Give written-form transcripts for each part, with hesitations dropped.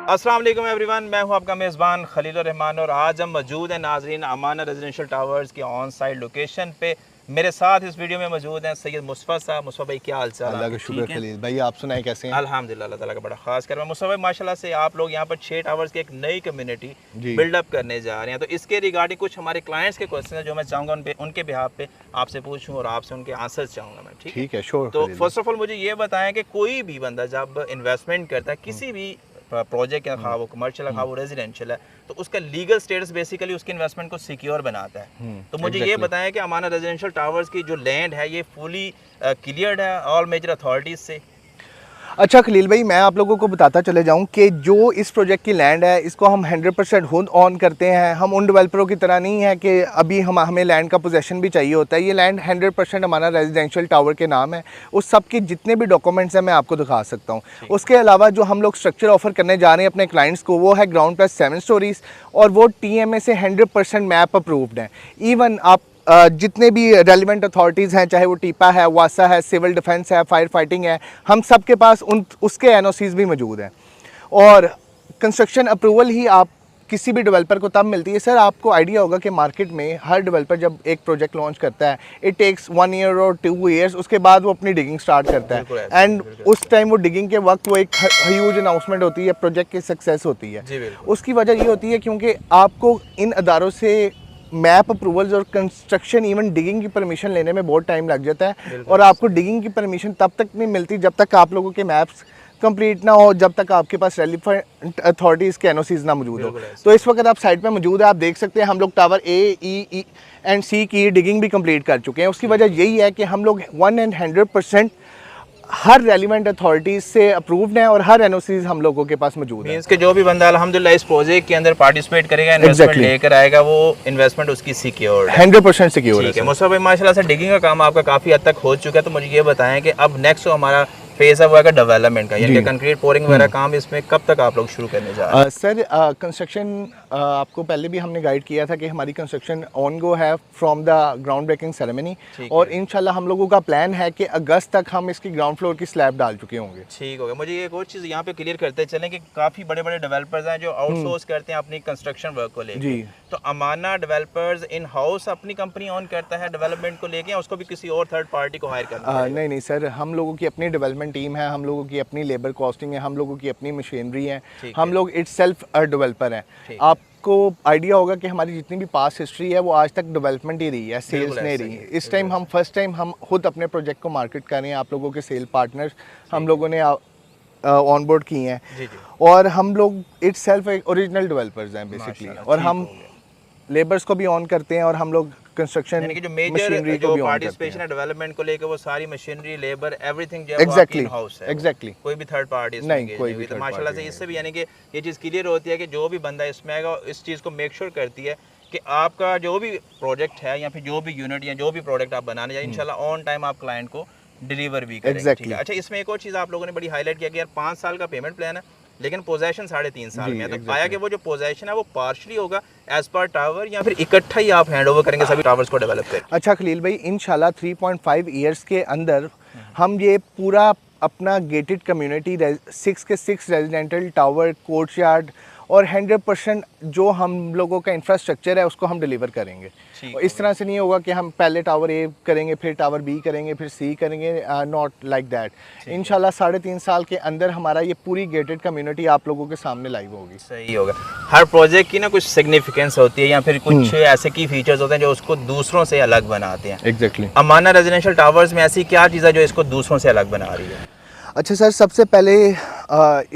अस्सलाम वालेकुम एवरीवन, मैं हूं आपका मेज़बान खलील रहमान और आज हम मौजूद हैं नाजरीन अमाना रेजिडेंशियल टावर्स की ऑन साइट लोकेशन पे। मेरे साथ इस वीडियो में मौजूद हैं सैयद मुस्तफ़ा साहब। मुस्तफ़ा भाई क्या हाल चाल? अल्लाह का शुक्र खलील भाई, आप सुनाएं कैसे हैं? अल्हम्दुलिल्लाह, अल्लाह ताला का बड़ा खास कर। मुस्तफ़ा भाई माशाल्लाह से आप लोग यहाँ पर 6 टावर्स की एक नई कम्युनिटी बिल्डअप करने जा रहे हैं, तो इसके रिगार्डिंग कुछ हमारे क्लाइंट्स के क्वेश्चन है जो मैं चाहूँगा उनके बिहाफ पे आपसे पूछूँ और आपसे उनके आंसर चाहूँगा मैं। ठीक है श्योर। तो फर्स्ट ऑफ ऑल मुझे ये बताएं कि कोई भी बंदा जब इन्वेस्टमेंट करता है किसी भी प्रोजेक्ट या खा वो कमर्शियल है खा वो रेजिडेंशियल है, तो उसका लीगल स्टेटस बेसिकली उसके इन्वेस्टमेंट को सिक्योर बनाता है। तो मुझे ये बताएं कि अमाना रेजिडेंशियल टावर्स की जो लैंड है ये फुली क्लियर्ड है ऑल मेजर अथॉरिटीज से? अच्छा खलील भाई, मैं आप लोगों को बताता चले जाऊं कि जो इस प्रोजेक्ट की लैंड है इसको हम 100% खुद ऑन करते हैं। हम उन डेवलपरों की तरह नहीं है कि अभी हमें लैंड का पोजेसन भी चाहिए होता है। ये लैंड 100% हमारा रेजिडेंशियल टावर के नाम है। उस सब के जितने भी डॉक्यूमेंट्स हैं मैं आपको दिखा सकता हूँ। उसके अलावा जो हम लोग स्ट्रक्चर ऑफर करने जा रहे हैं अपने क्लाइंट्स को, वो है ग्राउंड प्लस 7 स्टोरीज और वो TMA से 100% मैप अप्रूव्ड है। इवन आप जितने भी रेलिवेंट अथॉरिटीज़ हैं, चाहे वो टीपा है, वासा है, सिविल डिफेंस है, फायर फाइटिंग है, हम सब के पास उसके NOCs भी मौजूद हैं। और कंस्ट्रक्शन अप्रूवल ही आप किसी भी डेवलपर को तब मिलती है। सर आपको आइडिया होगा कि मार्केट में हर डेवलपर जब एक प्रोजेक्ट लॉन्च करता है इट टेक्स 1 ईयर और 2 ईयर्स, उसके बाद वो अपनी डिगिंग स्टार्ट करता है एंड उस टाइम वो डिगिंग के वक्त वो एक ह्यूज अनाउंसमेंट होती है, प्रोजेक्ट की सक्सेस होती है। उसकी वजह ये होती है क्योंकि आपको इन अदारों से मैप अप्रूवल्स और कंस्ट्रक्शन इवन डिगिंग की परमिशन लेने में बहुत टाइम लग जाता है और आपको डिगिंग की परमिशन तब तक नहीं मिलती जब तक आप लोगों के मैप्स कंप्लीट ना हो, जब तक आपके पास रेलिवेंट अथॉरिटीज़ के NOCs ना मौजूद हो। तो इस वक्त आप साइट पे मौजूद है, आप देख सकते हैं हम लोग tower A, E and C की डिगिंग भी कंप्लीट कर चुके हैं। उसकी वजह यही है कि हम लोग 100% हर रेलिवेंट अथॉरिटीज से अप्रूव्ड हैं और हर NOCs हम लोगों के पास मौजूद है। कि जो भी बंदा अल्हम्दुलिल्लाह इस प्रोजेक्ट के अंदर पार्टिसिपेट करेगा, इन्वेस्टमेंट लेकर आएगा, वो इन्वेस्टमेंट उसकी सिक्योर्ड है, 100% सिक्योर है। मुस्तफ़ा भाई माशाल्लाह से डिगिंग का काम आपका काफ़ी हद तक हो चुका है, तो मुझे ये बताएं कि अब नेक्स्ट जो हमारा फेज है वो है डेवलपमेंट का, यानी कंक्रीट पोरिंग वगैरह काम इसमें कब तक आप लोग शुरू करने जा रहे हैं? सर कंस्ट्रक्शन आपको पहले भी हमने गाइड किया था कि हमारी कंस्ट्रक्शन ऑन गो है from the ground breaking ceremony और इंशाल्लाह हम लोगों का प्लान है कि अगस्त तक हम इसकी ग्राउंड फ्लोर की स्लैब डाल चुके होंगे। ठीक हो गया। मुझे एक और चीज़ यहाँ पे क्लियर करते चलें कि काफ़ी बड़े बड़े डेवलपर्स हैं जो आउटसोर्स करते हैं अपनी कंस्ट्रक्शन वर्क को लेकर, तो अमाना डेवलपर्स इन हाउस अपनी कंपनी ऑन करता है डेवलपमेंट को लेके, उसको भी किसी और थर्ड पार्टी को हायर करना? नहीं सर, हम लोगों की अपनी डेवलपमेंट टीम है, हम लोगों की अपनी लेबर कॉस्टिंग है, हम लोगों की अपनी मशीनरी है, हम लोग इटसेल्फ डेवलपर हैं। आपको आइडिया होगा कि हमारी जितनी भी पास्ट हिस्ट्री है वो आज तक डेवलपमेंट ही रही है, सेल्स नहीं रही है। इस टाइम हम फर्स्ट टाइम हम खुद अपने प्रोजेक्ट को मार्केट कर रहे हैं। आप लोगों के सेल पार्टनर्स हम लोगों ने ऑन बोर्ड किए हैं और हम लोग इटसेल्फ ओरिजिनल डेवलपर्स हैं बेसिकली, और हम लेबर्स को भी ऑन करते हैं और हम लोग कंस्ट्रक्शन यानी कि जो मेजर जो पार्टिसिपेशन है डेवलपमेंट को लेकर वो सारी मशीनरी लेबर एवरीथिंग जो है वो आपकी इन हाउस है। एग्जैक्टली, कोई भी थर्ड पार्टी नहीं, कोई भी। तो माशाल्लाह से इससे भी यानी कि ये चीज़ क्लियर होती है कि जो भी बंदा इसमें आएगा इस चीज़ को मेक श्योर करती है कि आपका जो भी प्रोजेक्ट है या फिर जो भी यूनिट या जो भी प्रोडक्ट आप बनाने जाए इंशाल्लाह ऑन टाइम आप क्लाइंट को डिलीवर भी करेंगे। ठीक है। अच्छा, इसमें एक और चीज़ आप लोगों ने बड़ी हाईलाइट किया कि यार 5 साल का पेमेंट प्लान है लेकिन पोजेशन 3.5 साल में है, तो पाया कि वो जो पोजेशन है वो पार्शली होगा एज पर टावर या फिर इकट्ठा ही आप हैंड ओवर करेंगे सभी टावर्स को डेवलप करें? अच्छा खलील भाई, इंशाल्लाह 3.5 ईयर्स के अंदर हम ये पूरा अपना गेटेड कम्युनिटी 6 के 6 रेजिडेंशियल टावर, कोर्टयार्ड और 100% जो हम लोगों का इंफ्रास्ट्रक्चर है उसको हम डिलीवर करेंगे। और इस तरह से नहीं होगा कि हम पहले टावर A करेंगे, फिर टावर B करेंगे, फिर C करेंगे, नॉट लाइक दैट। इंशाल्लाह 3.5 साल के अंदर हमारा ये पूरी गेटेड कम्युनिटी आप लोगों के सामने लाइव होगी। सही होगा। हर प्रोजेक्ट की ना कुछ सिग्निफिकेंस होती है या फिर कुछ ऐसे की फीचर्स होते हैं जो उसको दूसरों से अलग बनाते हैं। एग्जैक्टली। अमाना रेजिडेंशियल टावर्स में ऐसी क्या चीज़ है जो इसको दूसरों से अलग बना रही है? अच्छा सर, सबसे पहले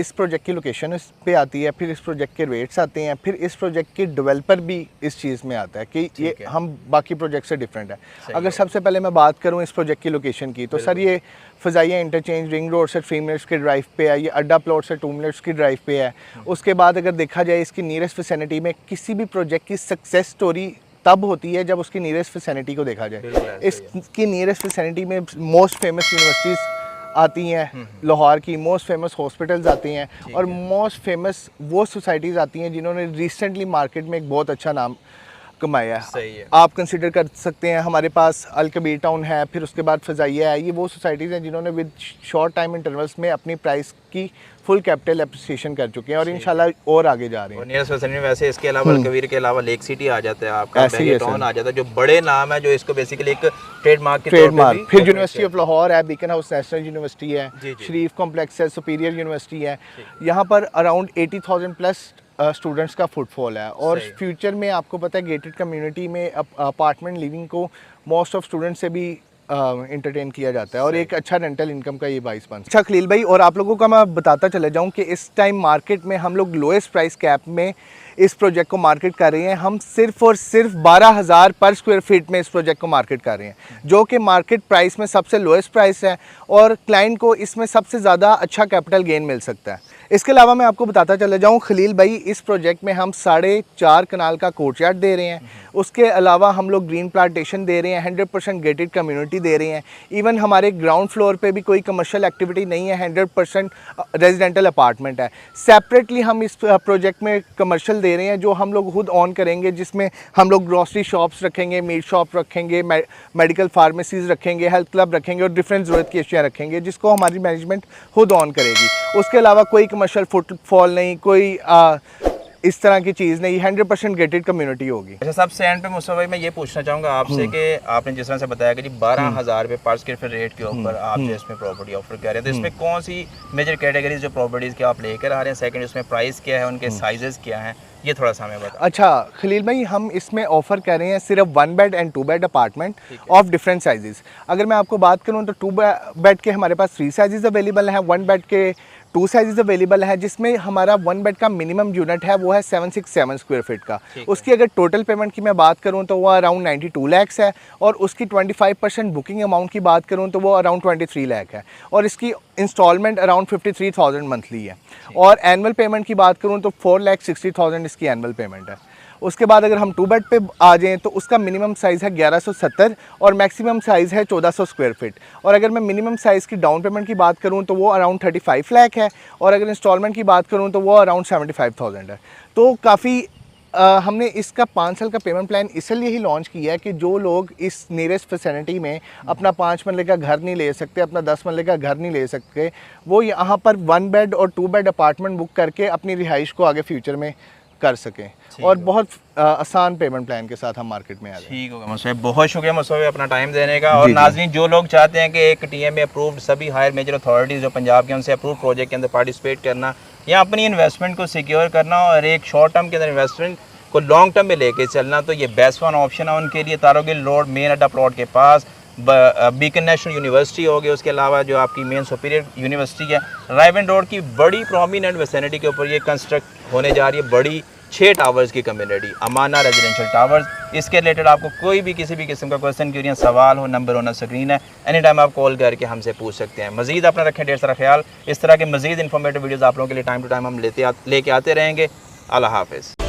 इस प्रोजेक्ट की लोकेशन इस पे आती है, फिर इस प्रोजेक्ट के रेट्स आते हैं, फिर इस प्रोजेक्ट के डेवलपर भी इस चीज़ में आता है कि ये हम बाकी प्रोजेक्ट से डिफरेंट है। अगर सबसे पहले मैं बात करूं इस प्रोजेक्ट की लोकेशन की, तो सर ये फ़ज़ाइया इंटरचेंज रिंग रोड से 3 मिनट्स के ड्राइव पे है, ये अड्डा प्लॉट से 2 मिनट्स की ड्राइव पे है। उसके बाद अगर देखा जाए इसकी नियरेस्ट विसिनिटी में किसी भी प्रोजेक्ट की सक्सेस स्टोरी तब होती है जब उसकी नियरेस्ट विसिनिटी को देखा जाए। इसकी नियरेस्ट विसिनिटी में मोस्ट फेमस यूनिवर्सिटीज़ आती हैं, लाहौर की मोस्ट फेमस हॉस्पिटल्स आती हैं और मोस्ट फेमस वो सोसाइटीज़ आती हैं जिन्होंने रिसेंटली मार्केट में एक बहुत अच्छा नाम कमाया है। सही है। आप कंसिडर कर सकते हैं हमारे पास अल कबीर टाउन है, फिर उसके बाद फजाइया है, ये वो सोसाइटीज़ हैं जिन्होंने विद शॉर्ट टाइम इंटरवल्स में अपनी प्राइस की फुल कैपिटल एप्रिसिएशन कर चुके हैं और इंशाल्लाह और आगे जा रहे और हैं। नियरेस्ट विसिनिटी में वैसे इसके अलावा कबीर के अलावा लेक सिटी आ जाता है आपका, ऐसे ही है टाउन सर। आ जाता है, जो बड़े नाम है जो इसको बेसिकली एक ट्रेडमार्क के तौर पे ट्रेडमार्क, भी फिर यूनिवर्सिटी ऑफ लाहौर है, बीकन हाउस नेशनल यूनिवर्सिटी है, जी, जी। शरीफ कॉम्प्लेक्स है, सुपीरियर यूनिवर्सिटी है। यहाँ पर अराउंड 80,000 प्लस स्टूडेंट्स का फुटफॉल है और सही। फ्यूचर में आपको पता है गेटेड कम्युनिटी में अपार्टमेंट लिविंग को मोस्ट ऑफ स्टूडेंट से भी इंटरटेन किया जाता है और एक अच्छा रेंटल इनकम का ये बाइस बन। अच्छा खलील भाई, और आप लोगों का मैं बताता चला जाऊं कि इस टाइम मार्केट में हम लोग लोएस्ट प्राइस कैप में इस प्रोजेक्ट को मार्केट कर रहे हैं। हम सिर्फ और सिर्फ 12,000 पर स्क्वायर फीट में इस प्रोजेक्ट को मार्केट कर रहे हैं, जो कि मार्केट प्राइस में सबसे लोएस्ट प्राइस है और क्लाइंट को इसमें सबसे ज़्यादा अच्छा कैपिटल गेन मिल सकता है। इसके अलावा मैं आपको बताता चला जाऊं खलील भाई, इस प्रोजेक्ट में हम 4.5 कनाल का कोर्टयार्ड दे रहे हैं। उसके अलावा हम लोग ग्रीन प्लांटेशन दे रहे हैं, 100% गेटेड कम्युनिटी दे रहे हैं। इवन हमारे ग्राउंड फ्लोर पे भी कोई कमर्शियल एक्टिविटी नहीं है, 100% रेजिडेंटल अपार्टमेंट है। सेपरेटली हम इस प्रोजेक्ट में कमर्शियल दे रहे हैं जो हम लोग खुद ऑन करेंगे, जिसमें हम लोग ग्रॉसरी शॉप्स रखेंगे, मीट शॉप रखेंगे, मेडिकल फार्मेसीज रखेंगे, हेल्थ क्लब रखेंगे और डिफरेंट ज़रूरत की अशिया रखेंगे, जिसको हमारी मैनेजमेंट खुद ऑन करेगी। उसके अलावा कोई कमर्शियल फुटफॉल नहीं, कोई इस तरह की चीज़ नहीं, 100% गेटेड कम्युनिटी होगी। अच्छा, सबसे एंड पे मुस्तफा भाई मैं ये पूछना चाहूँगा आपसे कि आपने जिस तरह से बताया कि जी 12,000 रुपये पर स्क्वायर फीट रेट के ऊपर आप जो इसमें प्रॉपर्टी ऑफर कर रहे हैं, तो इसमें कौन सी मेजर कैटेगरीज जो प्रॉपर्टीज़ के आप लेकर आ रहे हैं, सेकंड उसमें प्राइस क्या है, उनके साइजेस क्या हैं, ये थोड़ा सा हमें बताएं। अच्छा खलील भाई, हम इसमें ऑफर कर रहे हैं सिर्फ 1 bed and 2 bed apartment of different sizes. अगर मैं आपको बात करूं तो 2 बेड के हमारे पास 3 साइजेस अवेलेबल हैं, 1 बेड के 2 साइजेस अवेलेबल है, जिसमें हमारा 1 बेड का मिनिमम यूनिट है वो है 767 स्क्वायर फीट का। उसकी अगर टोटल पेमेंट की मैं बात करूं तो वो अराउंड 92 लाख है और उसकी 25% बुकिंग अमाउंट की बात करूं तो वो अराउंड 23 लाख है और इसकी इंस्टॉलमेंट अराउंड 53,000 मंथली है और एनुअल पेमेंट की बात करूं तो 4,60,000 इसकी एनुअल पेमेंट है। उसके बाद अगर हम 2 बेड पे आ जाएँ तो उसका मिनिमम साइज़ है 1170 और मैक्सिमम साइज़ है 1400 स्क्वायर फीट और अगर मैं मिनिमम साइज़ की डाउन पेमेंट की बात करूं तो वो अराउंड 35 लाख है और अगर इंस्टॉलमेंट की बात करूं तो वो अराउंड 75,000 है। तो काफ़ी हमने इसका 5 साल का पेमेंट प्लान इसलिए ही लॉन्च किया है कि जो लोग इस नियरेस्ट फैसिलिटी में अपना 5 मरले का घर नहीं ले सकते, अपना 10 मरले का घर नहीं ले सकते, वो यहाँ पर 1 बेड और 2 बेड अपार्टमेंट बुक करके अपनी रिहाइश को आगे फ्यूचर में कर सकें और बहुत आसान पेमेंट प्लान के साथ हम मार्केट में आ जाए। ठीक होगा मुस्तफा, बहुत शुक्रिया मुस्तफा भाई अपना टाइम देने का। और नाज़रीन, जो लोग चाहते हैं कि एक TMA अप्रूव्ड सभी हायर मेजर अथॉरिटीज़ जो पंजाब के, उनसे अप्रूव प्रोजेक्ट के अंदर पार्टिसिपेट करना या अपनी इन्वेस्टमेंट को सिक्योर करना और एक शॉर्ट टर्म के अंदर इन्वेस्टमेंट को लॉन्ग टर्म में लेके चलना, तो ये बेस्ट वन ऑप्शन है उनके लिए। तारोगिल रोड मेन अड्डा प्लॉट के पास बीकन नेशनल यूनिवर्सिटी होगी, उसके अलावा जो आपकी मेन सुपीरियर यूनिवर्सिटी है, रायवन रोड की बड़ी प्रोमिनेंट विसिनिटी के ऊपर ये कंस्ट्रक्ट होने जा रही है बड़ी 6 टावर्स की कम्युनिटी, अमाना रेजिडेंशियल टावर्स। इसके रिलेटेड आपको कोई भी किसी भी किस्म का क्वेश्चन, क्वेरी, सवाल हो, नंबर होना स्क्रीन है, एनी टाइम आप कॉल करके हमसे पूछ सकते हैं। मजीद अपना रखें ढेर सारा ख्याल। इस तरह के मजीद इन्फॉर्मेटिव वीडियोज़ आप लोगों के लिए टाइम टू टाइम हम लेके आते रहेंगे। अल्लाह हाफिज़।